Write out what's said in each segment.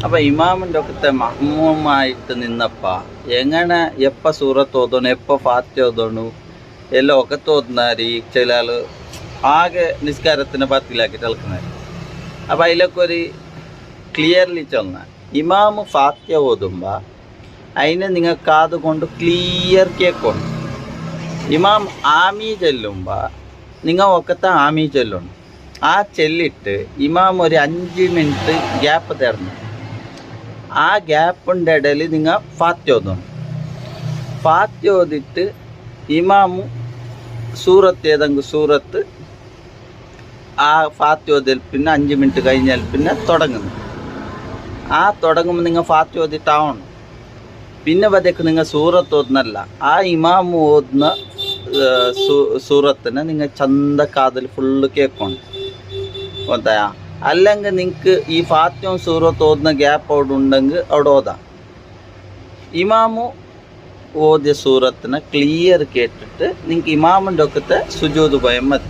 അപ്പൊ ഇമാമിന്റെ ഒക്കെ മഹ്മൂമായിട്ട് നിന്നപ്പ എങ്ങനെ എപ്പ സൂറത്ത് ഓതണു എപ്പ ഫാത്തിഹ ഓതണു എല്ലാം ഒക്കെ തോന്നുന്നാര് ചില ആള് ആകെ നിസ്കാരത്തിനെ പത്തിലാക്കിയിട്ട് കളിക്കുന്നത്. അപ്പൊ അതിലൊക്കെ ഒരു ക്ലിയർലി ചൊന്ന ഇമാമ് ഫാത്തിഹ ഓതുമ്പോ അതിനെ നിങ്ങൾ കാത് കൊണ്ട് ക്ലിയർ കേൾക്കണം. ഇമാം ആമി ചെല്ലുമ്പോ നിങ്ങൾ ഒക്കത്തെ ആമി ചെല്ലണം. ആ ചെല്ലിട്ട് ഇമാം ഒരു 5 മിനിറ്റ് ഗ്യാപ്പ് തരണം. ആ ഗ്യാപ്പിൻ്റെ ഇടയിൽ നിങ്ങൾ ഫാത്തിഹ ഓതണം. ഫാത്തിഹ ഓതിട്ട് ഇമാമു സൂറത്ത് ഏതെങ്കിലും സൂറത്ത് ആ ഫാത്തിഹ ഓതിൽ പിന്നെ 5 മിനിറ്റ് കഴിഞ്ഞാൽ പിന്നെ തുടങ്ങുന്നു. ആ തുടങ്ങുമ്പോൾ നിങ്ങൾ ഫാത്തിഹ ഓതിട്ടാവണം. പിന്നെ പതേക്ക് നിങ്ങൾ സൂറത്ത് ഓതുന്നല്ല, ആ ഇമാമു ഓതുന്ന സൂറത്തിനെ നിങ്ങൾ ചന്ത കാതിൽ ഫുള്ള് കേൾക്കണം. ഓതാ അല്ലെങ്കിൽ നിങ്ങൾക്ക് ഈ ഫാത്തിഹയും സൂറത്ത് ഓതുന്ന ഗ്യാപ്പ് അവിടെ ഉണ്ടെങ്കിൽ അവിടെ ഓതാം. ഇമാമു ഓതിയ സൂറത്തിനെ ക്ലിയർ കേട്ടിട്ട് നിങ്ങൾക്ക് ഇമാമിൻ്റെ ഒക്കത്തെ സുജൂദ് പോയാൽ മതി.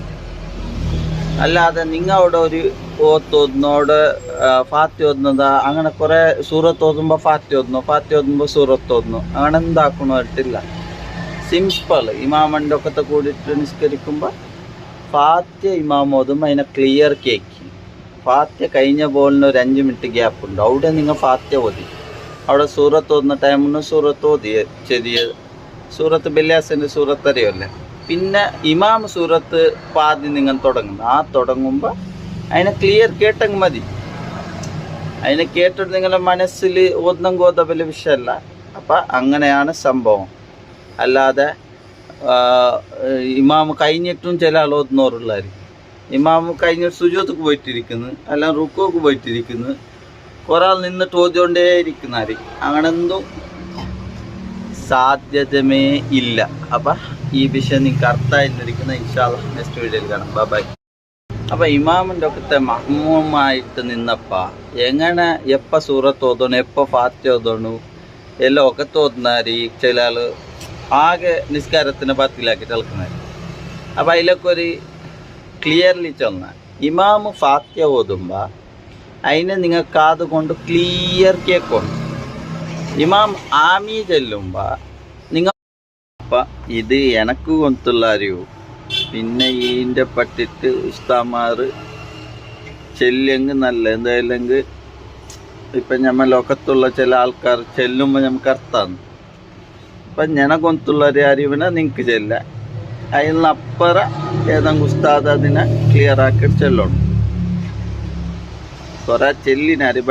അല്ലാതെ നിങ്ങൾ അവിടെ ഒരു ഓത്തോതുന്നോട് ഫാത്തിഹ ഓതുന്നതാ അങ്ങനെ കുറേ സൂറത്ത് ഓതുമ്പോൾ ഫാത്തിഹ ഓതുന്നു, ഫാത്തിഹ ഓതുമ്പോൾ സൂറത്ത് ഓതുന്നു, അങ്ങനെ എന്താക്കണമായിട്ടില്ല. സിമ്പിൾ ഇമാമിൻ്റെ ഒക്കത്തെ കൂടിയിട്ട് നിസ്കരിക്കുമ്പോൾ ഫാത്തിഹ ഇമാം ഓതുമ്പോൾ അതിനെ ക്ലിയർ കേൾക്കി. ഫാത്തിഹ കഴിഞ്ഞ ബോളിന് ഒരു 5 മിനിറ്റ് ഗ്യാപ്പ് ഉണ്ട്, അവിടെ നിങ്ങൾ ഫാത്തിഹ ഓതി. അവിടെ സൂറത്ത് ഓതുന്ന ടൈമിന് സൂറത്ത് ഓതി, ചെറിയ സൂറത്ത് ബല്യാസിൻ്റെ സൂറത്ത് അറിയുമല്ലേ. പിന്നെ ഇമാം സൂറത്ത് പാതി നിങ്ങൾ തുടങ്ങുന്നു. ആ തുടങ്ങുമ്പോൾ അതിനെ ക്ലിയർ കേട്ടെങ്കിൽ മതി. അതിനെ കേട്ടിട്ട് നിങ്ങളുടെ മനസ്സിൽ ഓതുന്നെങ്കിൽ ഓത വലിയ വിഷയമല്ല. അപ്പം അങ്ങനെയാണ് സംഭവം. അല്ലാതെ ഇമാം കഴിഞ്ഞിട്ടും ചില ആൾ ഓതുന്നവരുള്ളായിരിക്കും. ഇമാം കഴിഞ്ഞിട്ട് സുജൂദക്ക് പോയിട്ടിരിക്കുന്നു, അല്ലെങ്കിൽ റുക്കുക്ക് പോയിട്ടിരിക്കുന്നു, കുറേ ആൾ നിന്നിട്ട് ഓതിക്കൊണ്ടേ ഇരിക്കുന്നതായിരിക്കും. അങ്ങനെ എന്തും സാധ്യതമേ ഇല്ല. അപ്പം ഈ വിഷയം നിങ്ങൾക്ക് അർത്ഥമായിരുന്നിരിക്കുന്ന ഇൻഷാ അല്ലാഹ് നെക്സ്റ്റ് വീഡിയോയിൽ കാണാം. ബൈ. അപ്പം ഇമാമിൻ്റെ ഒക്കെ മഹ്മൂമായിട്ട് നിന്നപ്പ എങ്ങനെ എപ്പ സൂറത്ത് ഓതണു എപ്പ ഫാത്തിഹ ഓതണു എല്ലാം ഒക്കെ തോന്നുന്നാര് ചില ആൾ ആകെ നിസ്കാരത്തിനെ പത്തിലാക്കിയിട്ട് കളിക്കുന്നത്. അപ്പം അതിലൊക്കെ ഒരു ക്ലിയർലി ചൊന്ന ഇമാമ് ഫാത്തിഹ ഓതുമ്പോൾ അതിനെ നിങ്ങൾ കാത് കൊണ്ട് ക്ലിയർ കേൾക്കണം. ഇമാം ആമി ചെല്ലുമ്പോൾ നിങ്ങൾ അപ്പം ഇത് എനക്ക് കൊണ്ടുള്ള അറിയൂ. പിന്നെ ഇതിൻ്റെ പറ്റിട്ട് ഉസ്താമാർ ചെല്ലെങ്കിൽ നല്ല എന്തായാലെങ്കിൽ ഇപ്പം നമ്മൾ ലോകത്തുള്ള ചില ആൾക്കാർ ചെല്ലുമ്പോൾ നമുക്ക് അർത്ഥമാണ്. അപ്പം ഞനക്കൊണ്ടുള്ള ഒരു അറിവിനെ നിങ്ങൾക്ക് ചെല്ല, അതിനപ്പുറം ഏതെങ്കിലും ഉസ്താദ് അതിനെ ക്ലിയർ ആക്കിയിട്ട് ചെല്ലണം. കുറേ ചെല്ലിനറി